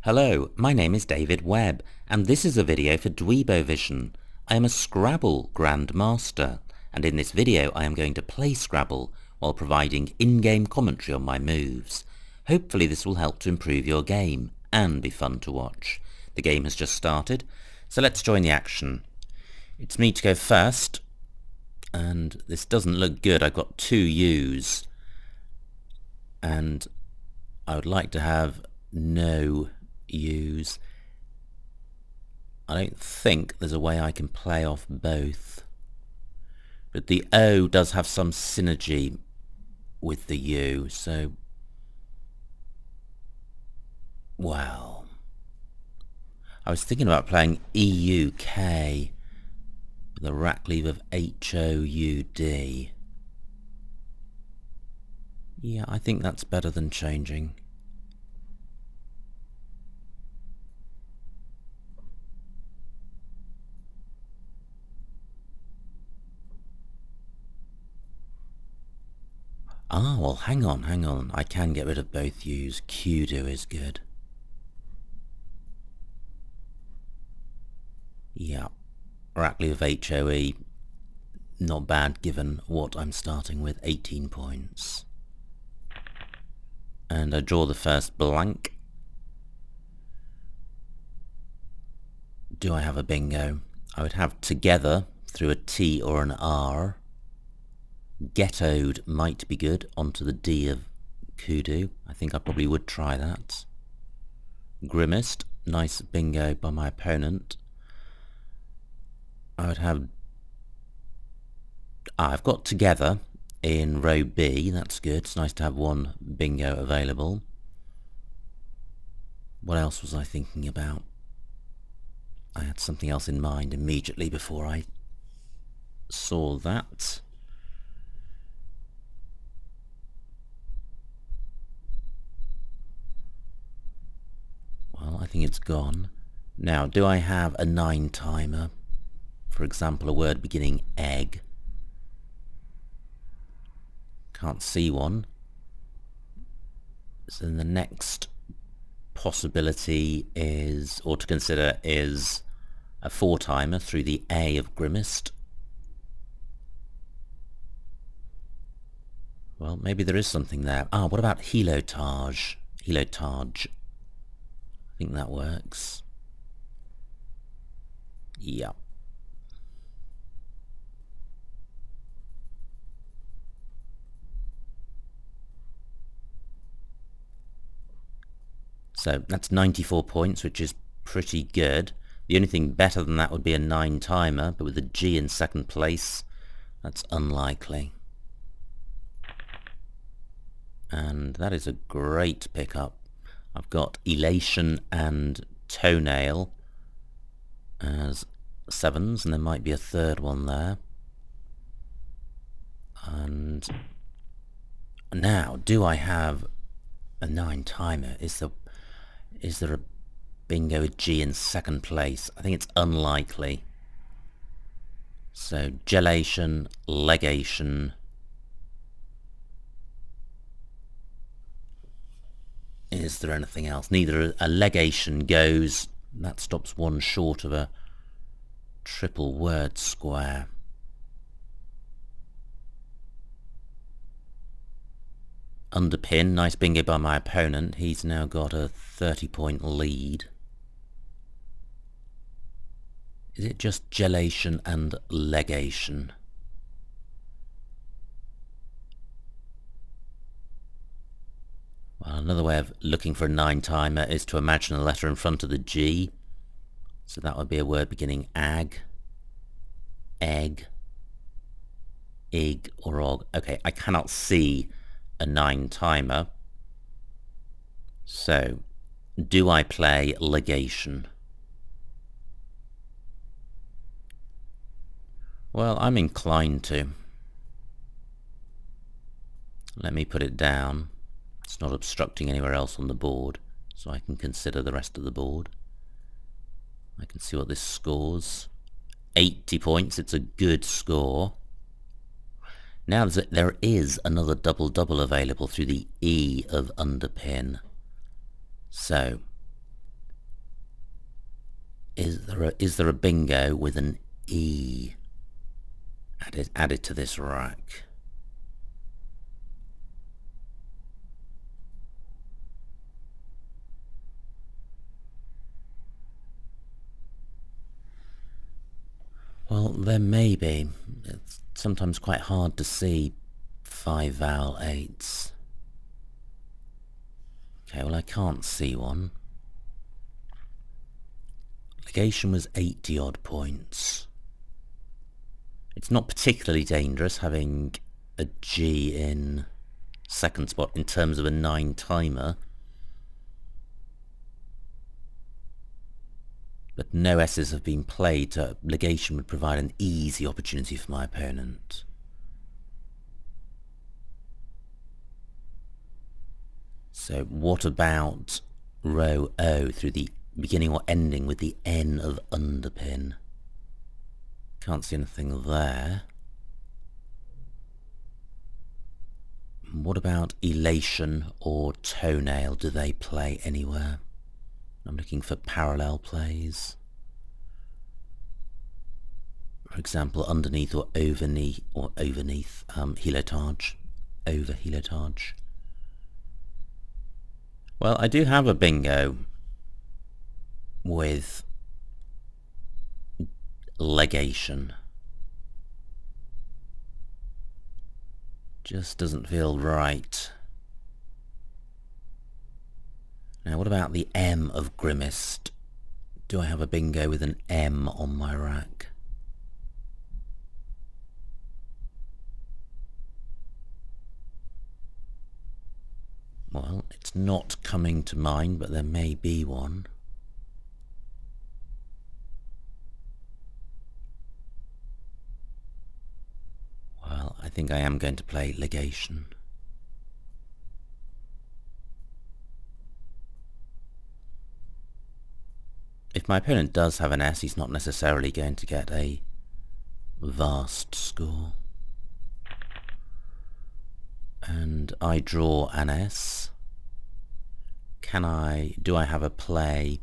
Hello, my name is David Webb, and this is a video for Dweebovision. I am a Scrabble grandmaster, and in this video I am going to play Scrabble while providing in-game commentary on my moves. Hopefully this will help to improve your game, and be fun to watch. The game has just started, so let's join the action. It's me to go first, and this doesn't look good. I've got 2 U's, and I would like to have no U's. I don't think there's a way I can play off both, but the O does have some synergy with the U, so well, I was thinking about playing EUK with a rack leave of HOUD. Yeah, I think that's better than changing. Ah, well, hang on. I can get rid of both U's. QDO is good. Yeah, rack leave of HOE, not bad given what I'm starting with, 18 points. And I draw the first blank. Do I have a bingo? I would have together through a T or an R. Ghettoed might be good onto the D of Kudu. I think I probably would try that. Grimaced, nice bingo by my opponent. I would have... I've got together in row B, that's good. It's nice to have one bingo available. What else was I thinking about? I had something else in mind immediately before I saw that. Well, I think it's gone. Now, do I have a 9 timer? For example, a word beginning egg. Can't see one. So then the next possibility is, or to consider, is a 4 timer through the A of Grimaced. Well, maybe there is something there. Ah, what about Helotage? Helotage. I think that works. Yeah. So that's 94 points, which is pretty good. The only thing better than that would be a 9 timer, but with a G in second place, that's unlikely. And that is a great pickup. I've got Elation and Toenail as 7s, and there might be a third one there. And now, do I have a 9 timer? Is there a bingo with G in second place? I think it's unlikely. So gelation, legation. Is there anything else? Neither a legation goes. That stops one short of a triple word square. Underpin, nice bingo by my opponent. He's now got a 30-point lead. Is it just gelation and legation? Well, another way of looking for a 9 timer is to imagine a letter in front of the G. So that would be a word beginning ag, egg, ig, or og. Okay, I cannot see a 9 timer. So, do I play legation? Well, I'm inclined to. Let me put it down. It's not obstructing anywhere else on the board, so I can consider the rest of the board. I can see what this scores. 80 points, it's a good score. Now there is another double-double available through the E of underpin. So, Is there a bingo with an E added to this rack? Well, there may be. It's sometimes quite hard to see 5 vowel 8s. Okay, well I can't see one. Legation was 80 odd points. It's not particularly dangerous having a G in second spot in terms of a 9 timer. But no S's have been played, so legation would provide an easy opportunity for my opponent. So what about row O through the beginning or ending with the N of underpin? Can't see anything there. What about elation or toenail? Do they play anywhere? I'm looking for parallel plays. For example, underneath or overneath helotage. Over helotage. Well, I do have a bingo with legation. Just doesn't feel right. Now what about the M of grimaced? Do I have a bingo with an M on my rack? Well, it's not coming to mind, but there may be one. Well, I think I am going to play legation. If my opponent does have an S, he's not necessarily going to get a vast score. And I draw an S. Do I have a play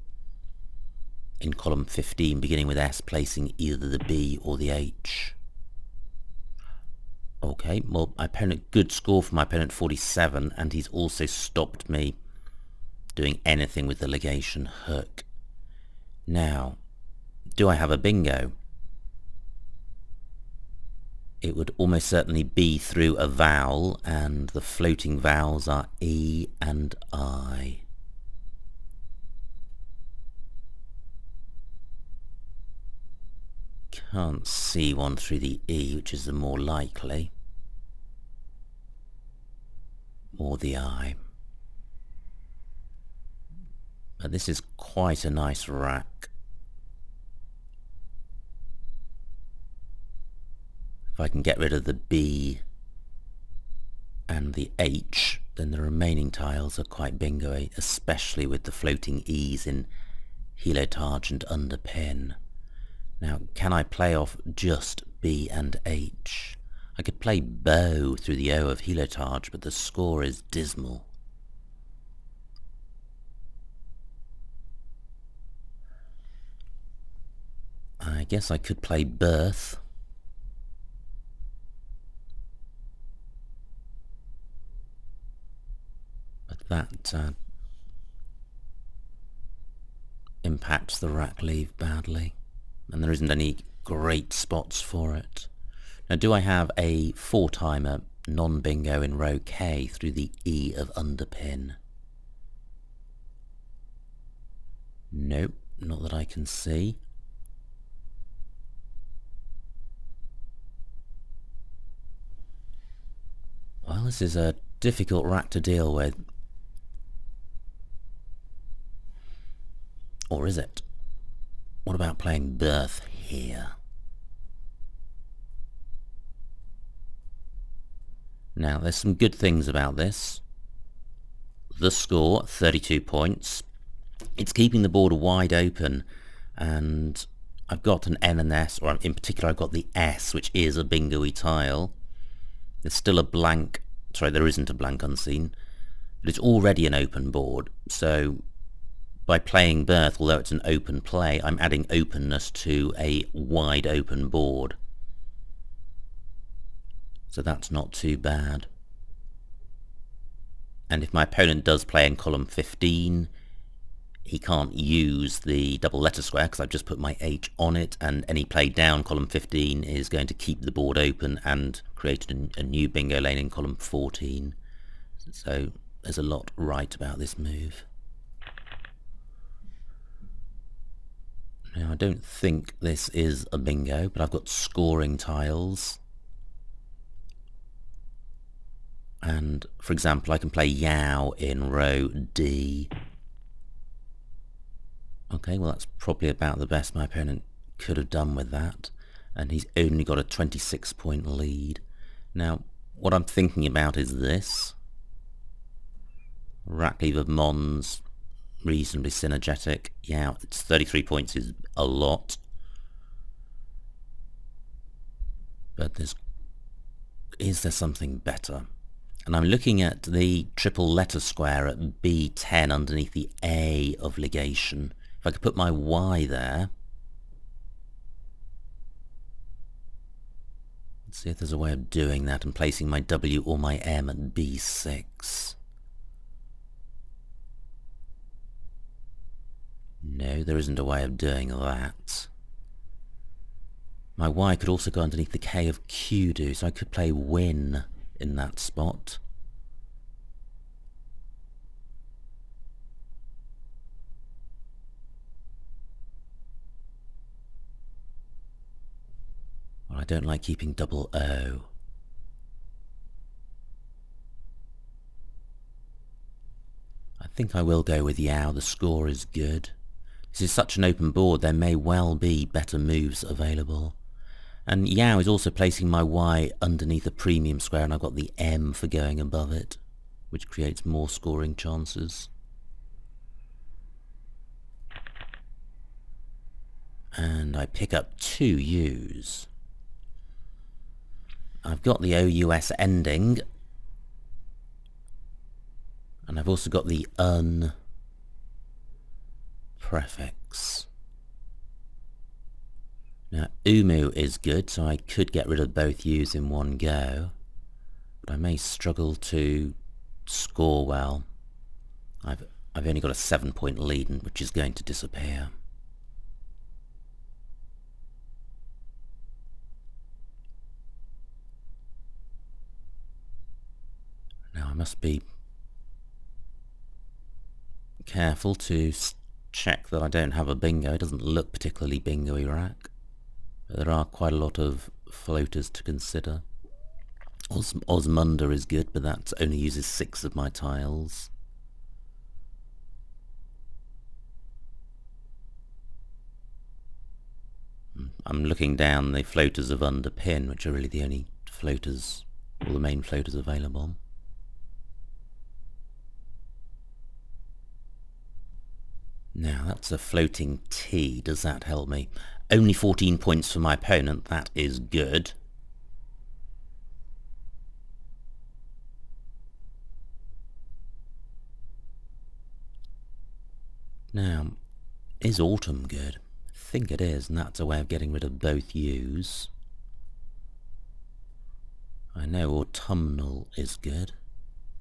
in column 15 beginning with S placing either the B or the H? Okay, well, my opponent, good score for my opponent, 47, and he's also stopped me doing anything with the legation hook. Now, do I have a bingo? It would almost certainly be through a vowel, and the floating vowels are E and I. Can't see one through the E, which is the more likely. Or the I. But this is quite a nice rack. If I can get rid of the B and the H, then the remaining tiles are quite bingo-y, especially with the floating E's in helotage and underpin. Now, can I play off just B and H? I could play bow through the O of helotage, but the score is dismal. I guess I could play birth. But that impacts the rack leave badly, and there isn't any great spots for it. Now, do I have a 4-timer non-bingo in row K through the E of underpin? Nope, not that I can see. Well, this is a difficult rack to deal with. Or is it? What about playing birth here? Now, there's some good things about this. The score, 32 points. It's keeping the board wide open, and I've got an N and S, or in particular I've got the S, which is a bingo-y tile. There's still a blank, sorry, there isn't a blank unseen, but it's already an open board, so by playing Birth, although it's an open play, I'm adding openness to a wide open board. So that's not too bad. And if my opponent does play in column 15, he can't use the double letter square because I've just put my H on it, and any play down column 15 is going to keep the board open and create a new bingo lane in column 14. So there's a lot right about this move. Now, I don't think this is a bingo, but I've got scoring tiles. And, for example, I can play Yao in row D. Okay, well that's probably about the best my opponent could have done with that. And he's only got a 26-point lead. Now, what I'm thinking about is this. Ratcliffe of Mons, reasonably synergetic. Yeah, it's 33 points is a lot. But is there something better? And I'm looking at the triple letter square at B10 underneath the A of ligation. If I could put my Y there. Let's see if there's a way of doing that and placing my W or my M at B6. No, there isn't a way of doing that. My Y could also go underneath the K of Q, so I could play Win in that spot. Well, I don't like keeping double O. I think I will go with Yao. The score is good. This is such an open board, there may well be better moves available. And Yao is also placing my Y underneath a premium square, and I've got the M for going above it, which creates more scoring chances. And I pick up 2 U's. I've got the OUS ending, and I've also got the UN prefix. Now, Umu is good, so I could get rid of both U's in one go, but I may struggle to score well. I've only got a 7-point lead, which is going to disappear. Now I must be careful to check that I don't have a bingo. It doesn't look particularly bingo-y rack. There are quite a lot of floaters to consider. Osmunda is good, but that only uses 6 of my tiles. I'm looking down the floaters of Underpin, which are really the only floaters, or the main floaters available. Now that's a floating T. Does that help me? Only 14 points for my opponent. That is good. Now, is Autumn good? I think it is, and that's a way of getting rid of both U's. I know Autumnal is good.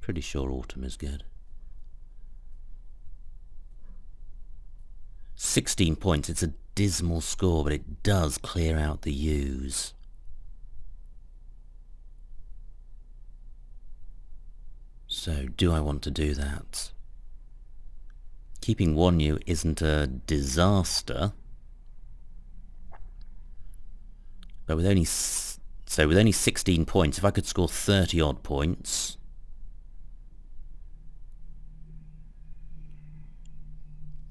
Pretty sure Autumn is good. 16 points. It's a dismal score, but it does clear out the U's. So, do I want to do that? Keeping 1 U isn't a disaster, but with only 16 points, if I could score 30 odd points,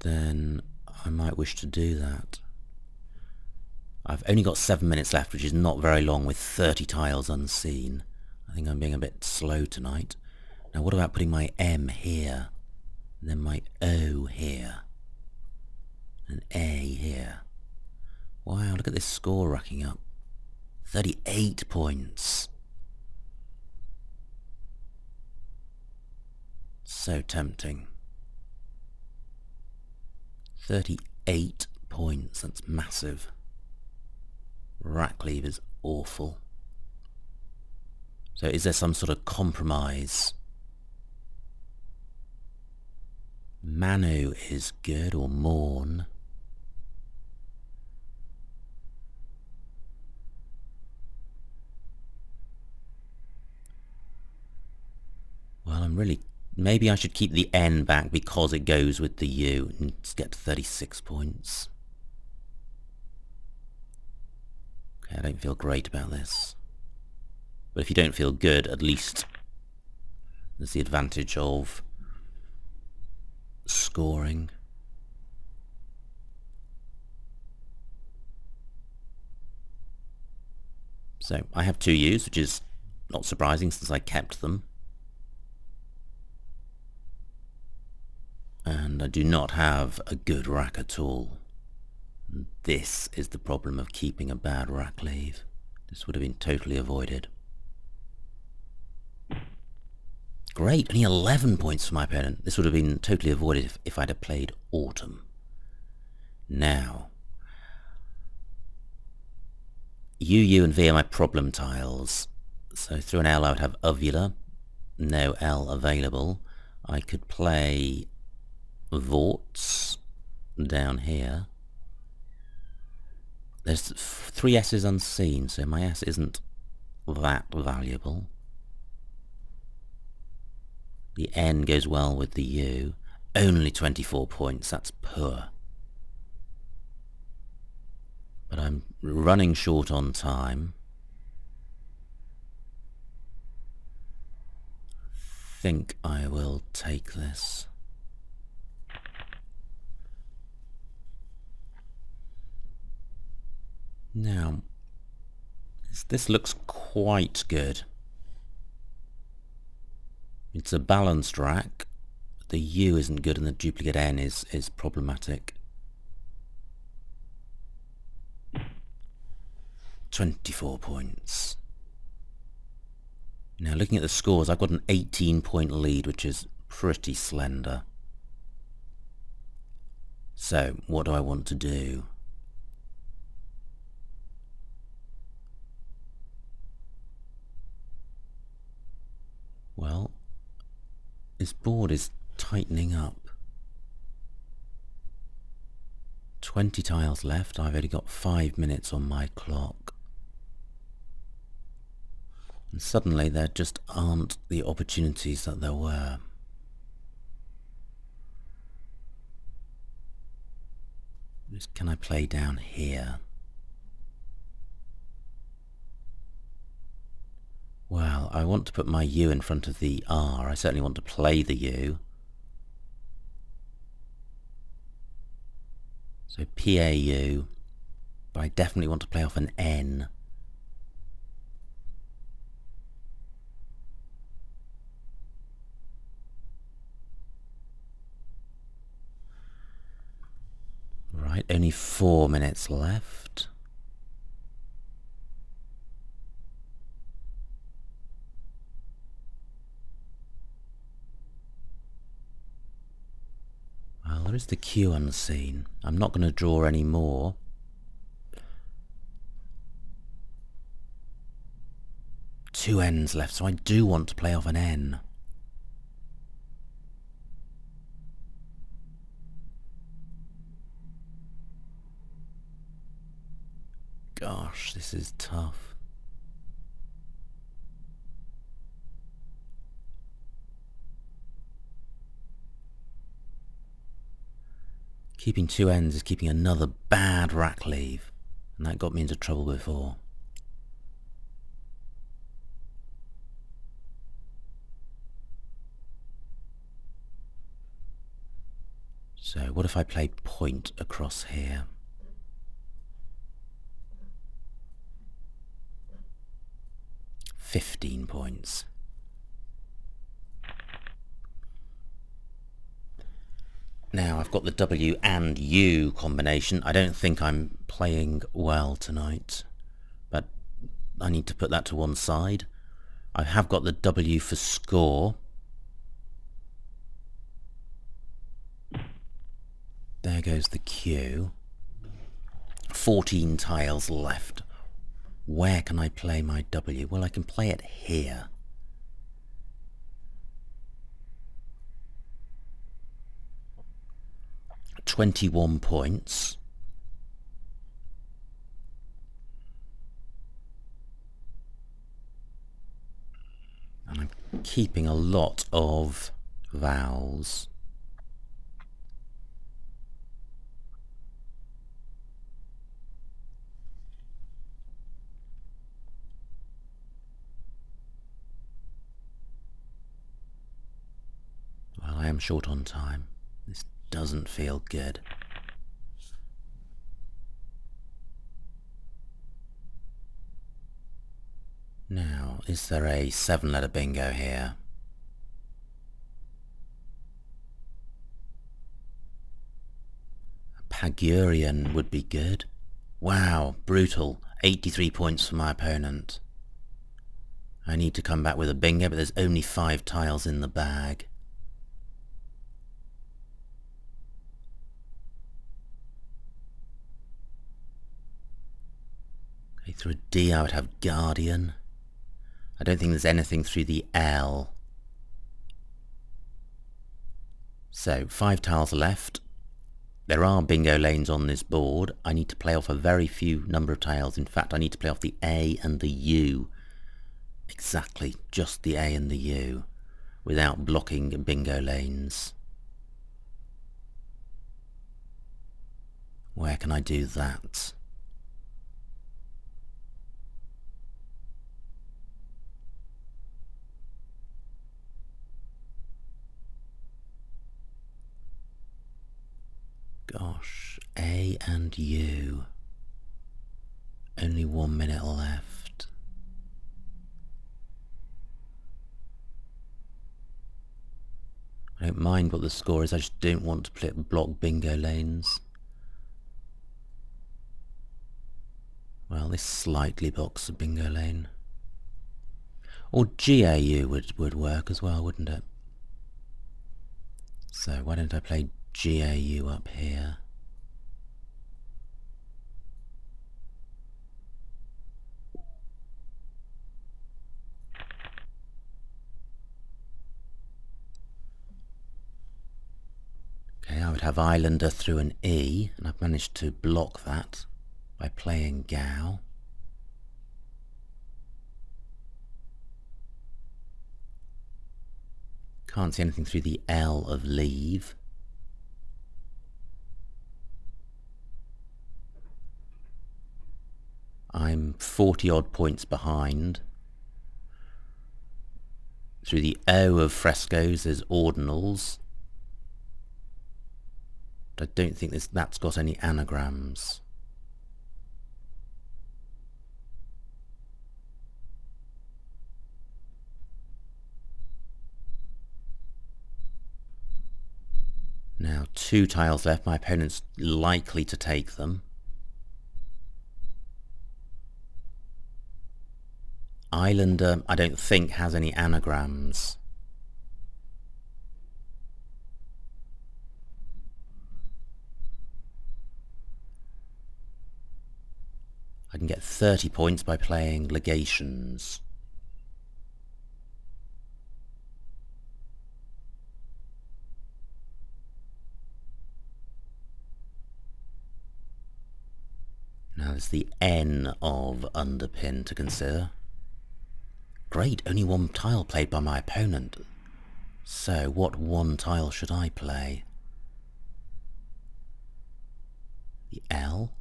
then I might wish to do that. I've only got 7 minutes left, which is not very long with 30 tiles unseen. I think I'm being a bit slow tonight. Now what about putting my M here, and then my O here, and A here? Wow, look at this score racking up. 38 points. So tempting. 38 points, that's massive. Rack leave is awful. So is there some sort of compromise? Manu is good, or Morn. Well, I'm really... Maybe I should keep the N back because it goes with the U and get to 36 points. Okay, I don't feel great about this. But if you don't feel good, at least there's the advantage of scoring. So I have 2 U's, which is not surprising since I kept them. And I do not have a good rack at all. And this is the problem of keeping a bad rack leave. This would have been totally avoided. Great, only 11 points for my opponent. This would have been totally avoided if I'd have played Autumn. Now, U, U and V are my problem tiles. So through an L I would have Uvula, no L available. I could play Vorts down here. There's 3 S's unseen, so my S isn't that valuable. The N goes well with the U. Only 24 points, that's poor. But I'm running short on time. I think I will take this. Now, this looks quite good. It's a balanced rack. The U isn't good and the duplicate N is problematic. 24 points. Now looking at the scores, I've got an 18-point lead, which is pretty slender. So, what do I want to do? Well, this board is tightening up. 20 tiles left. I've only got 5 minutes on my clock. And suddenly there just aren't the opportunities that there were. Can I play down here? Well, I want to put my U in front of the R. I certainly want to play the U. So PAU, but I definitely want to play off an N. Right, only 4 minutes left. Well, there is the Q unseen. I'm not going to draw any more. Two N's left, so I do want to play off an N. Gosh, this is tough. Keeping 2 N's is keeping another bad rack leave, and that got me into trouble before. So what if I play point across here? $15 points. Now I've got the W and U combination. I don't think I'm playing well tonight, but I need to put that to one side. I have got the W for score. There goes the Q. 14 tiles left. Where can I play my W? Well, I can play it here. £21 points. And I'm keeping a lot of vowels. Well, I am short on time. This doesn't feel good. Now, is there a 7-letter bingo here? A Pagurian would be good. Wow, brutal. 83 points for my opponent. I need to come back with a bingo, but there's only 5 tiles in the bag. Okay, through a D I would have Guardian. I don't think there's anything through the L. So, 5 tiles left. There are bingo lanes on this board. I need to play off a very few number of tiles. In fact, I need to play off the A and the U. Exactly, just the A and the U, without blocking bingo lanes. Where can I do that? Gosh, A and U. Only 1 minute left. I don't mind what the score is, I just don't want to block bingo lanes. Well, this slightly blocks the bingo lane. Or GAU would work as well, wouldn't it? So why don't I play GAU up here? Okay, I would have Islander through an E, and I've managed to block that by playing GAU. Can't see anything through the L of leave. I'm 40 odd points behind. Through the O of frescoes there's ordinals. But I don't think that's got any anagrams. Now 2 tiles left, my opponent's likely to take them. Islander, I don't think has any anagrams. I can get 30 points by playing legations. Now there's the N of underpin to consider. Great, only 1 tile played by my opponent. So what 1 tile should I play? The L?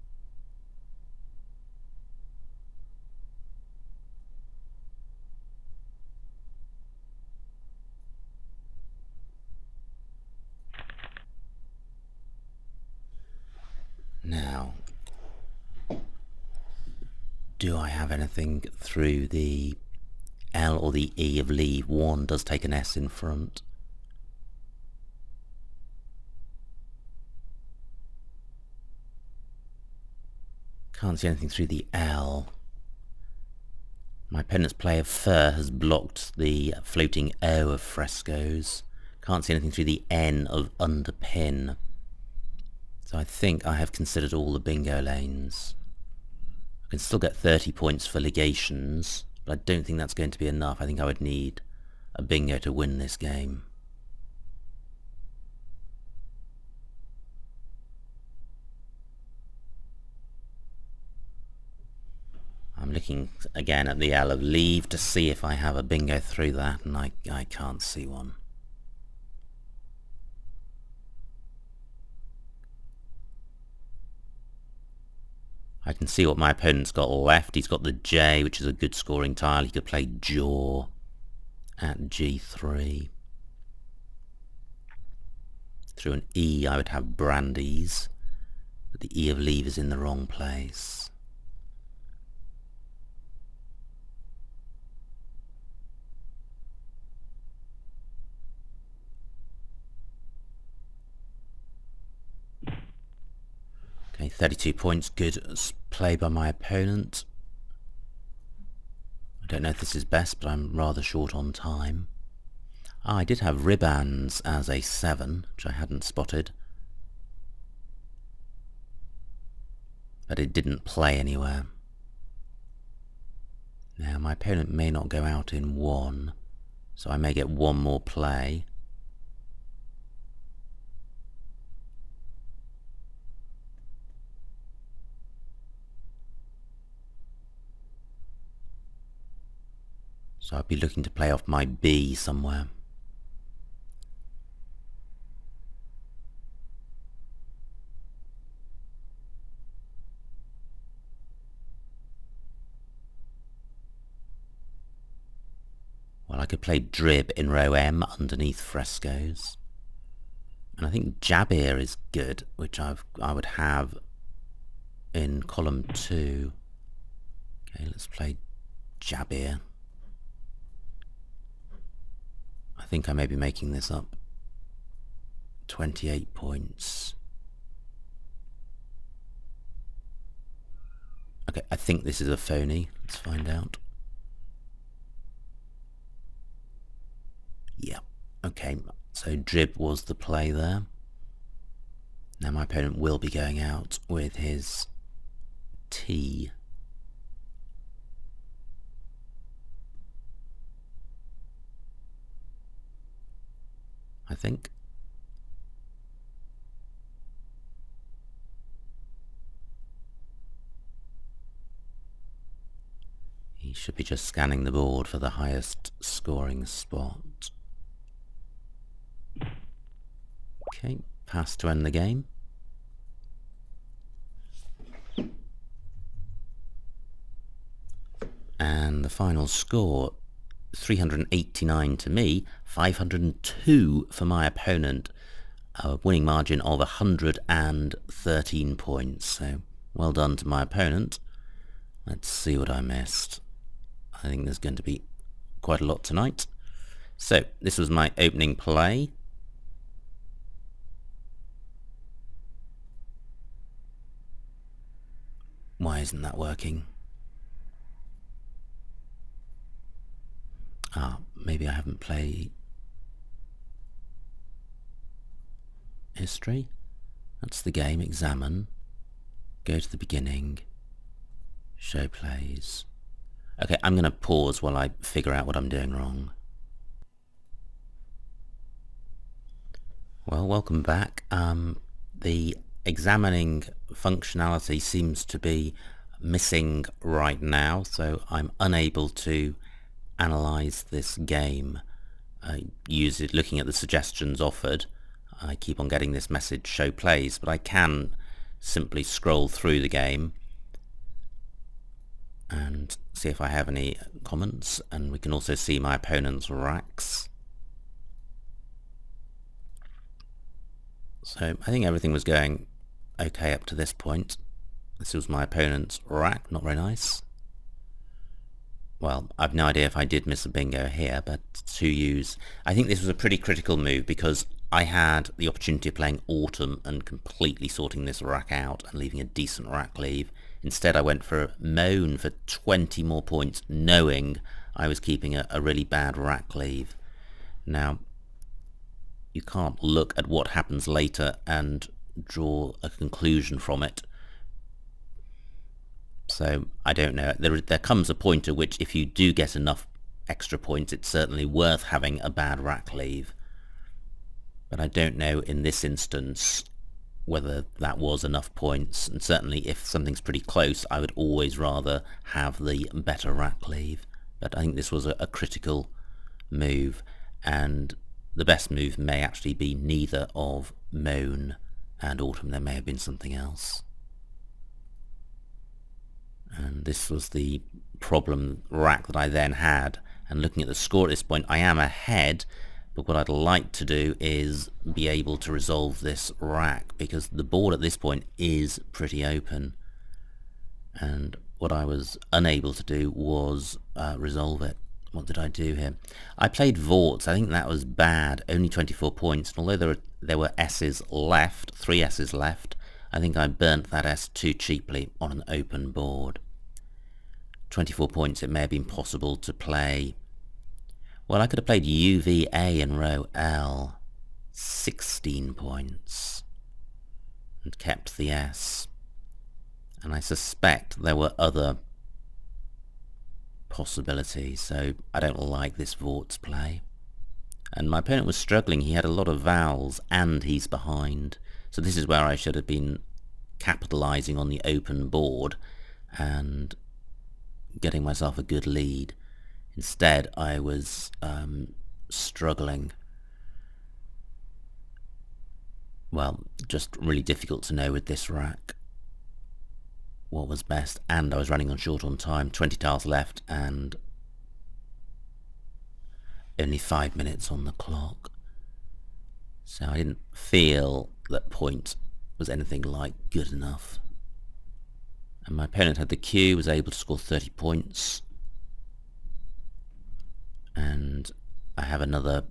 Now, do I have anything through the L or the E of leave? 1 does take an S in front. Can't see anything through the L. My opponent's play of fur has blocked the floating O of frescoes. Can't see anything through the N of underpin. So I think I have considered all the bingo lanes. I can still get 30 points for legations, but I don't think that's going to be enough. I think I would need a bingo to win this game. I'm looking again at the L of leave to see if I have a bingo through that, and I can't see one. I can see what my opponent's got left. He's got the J, which is a good scoring tile. He could play jaw at G3. Through an E I would have brandies, but the E of leave is in the wrong place. Okay, 32 points, good play by my opponent. I don't know if this is best, but I'm rather short on time. I did have ribbons as a 7, which I hadn't spotted. But it didn't play anywhere. Now my opponent may not go out in 1, so I may get one more play. So I'd be looking to play off my B somewhere. Well, I could play DWEEB in row M underneath frescoes. And I think Jabir is good, which I would have in column 2. Okay, let's play Jabir. I think I may be making this up. 28 points. Okay, I think this is a phony. Let's find out. Yeah, okay, so DWEEB was the play there. Now my opponent will be going out with his T. I think. He should be just scanning the board for the highest scoring spot. Okay, pass to end the game. And the final score, 389 to me, 502 for my opponent, a winning margin of 113 points. So well done to my opponent. Let's see what I missed. I think there's going to be quite a lot tonight. So this was my opening play. Why isn't that working? Maybe I haven't played history. That's the game. Examine. Go to the beginning. Show plays. Okay, I'm going to pause while I figure out what I'm doing wrong. Well, welcome back. The examining functionality seems to be missing right now, so I'm unable to analyze this game. Looking at the suggestions offered, I keep on getting this message show plays, but I can simply scroll through the game and see if I have any comments, and we can also see my opponent's racks. So I think everything was going okay up to this point. This was my opponent's rack, not very nice. Well, I've no idea if I did miss a bingo here, but to use... I think this was a pretty critical move because I had the opportunity of playing Autumn and completely sorting this rack out and leaving a decent rack leave. Instead I went for a moan for 20 more points, knowing I was keeping a really bad rack leave. Now, you can't look at what happens later and draw a conclusion from it. So I don't know. There comes a point at which if you do get enough extra points, it's certainly worth having a bad rack leave. But I don't know in this instance whether that was enough points, and certainly if something's pretty close, I would always rather have the better rack leave. But I think this was a critical move, and the best move may actually be neither of Moan and Autumn. There may have been something else. And this was the problem rack that I then had. And looking at the score at this point, I am ahead, but what I'd like to do is be able to resolve this rack, because the board at this point is pretty open. And what I was unable to do was resolve it. What did I do here? I played Vorts. I think that was bad. Only 24 points. And although there were S's left, 3 S's left, I think I burnt that S too cheaply on an open board. 24 points, it may have been possible to play. Well, I could have played UVA in row L, 16 points, and kept the S. And I suspect there were other possibilities, so I don't like this Vorts play. And my opponent was struggling. He had a lot of vowels, and he's behind. So this is where I should have been capitalising on the open board and getting myself a good lead. Instead, I was struggling. Well, just really difficult to know with this rack what was best, and I was running on short on time, 20 tiles left and only 5 minutes on the clock. So I didn't feel that point was anything like good enough. And my opponent had the Q, was able to score 30 points. And I have another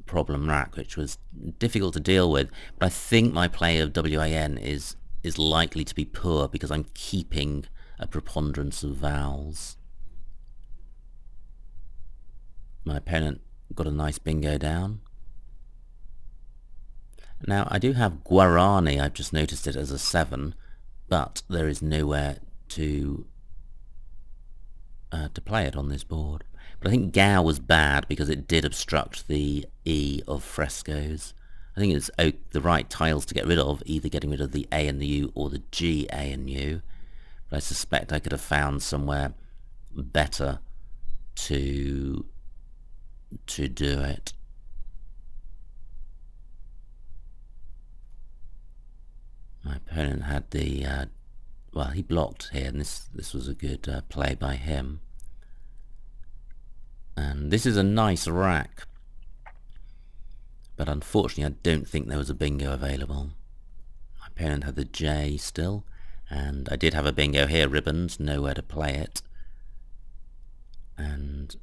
problem rack, which was difficult to deal with. But I think my play of WAN is likely to be poor, because I'm keeping a preponderance of vowels. My opponent got a nice bingo down. Now I do have Guarani. I've just noticed it as a 7, but there is nowhere to play it on this board. But I think Gao was bad because it did obstruct the E of frescoes. I think it's the right tiles to get rid of, either getting rid of the A and the U or the G, A and U. But I suspect I could have found somewhere better to do it. My opponent had the, well, he blocked here, and this was a good play by him. And this is a nice rack, but unfortunately I don't think there was a bingo available. My opponent had the J still, and I did have a bingo here, ribbons, nowhere to play it. And,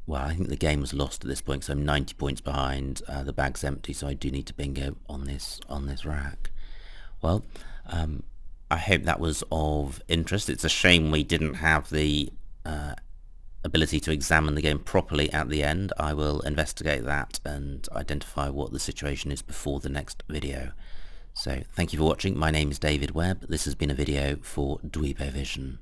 well, I think the game was lost at this point, so I'm 90 points behind. The bag's empty, so I do need to bingo on this rack. Well, I hope that was of interest. It's a shame we didn't have the ability to examine the game properly at the end. I will investigate that and identify what the situation is before the next video. So thank you for watching. My name is David Webb. This has been a video for Dweebovision.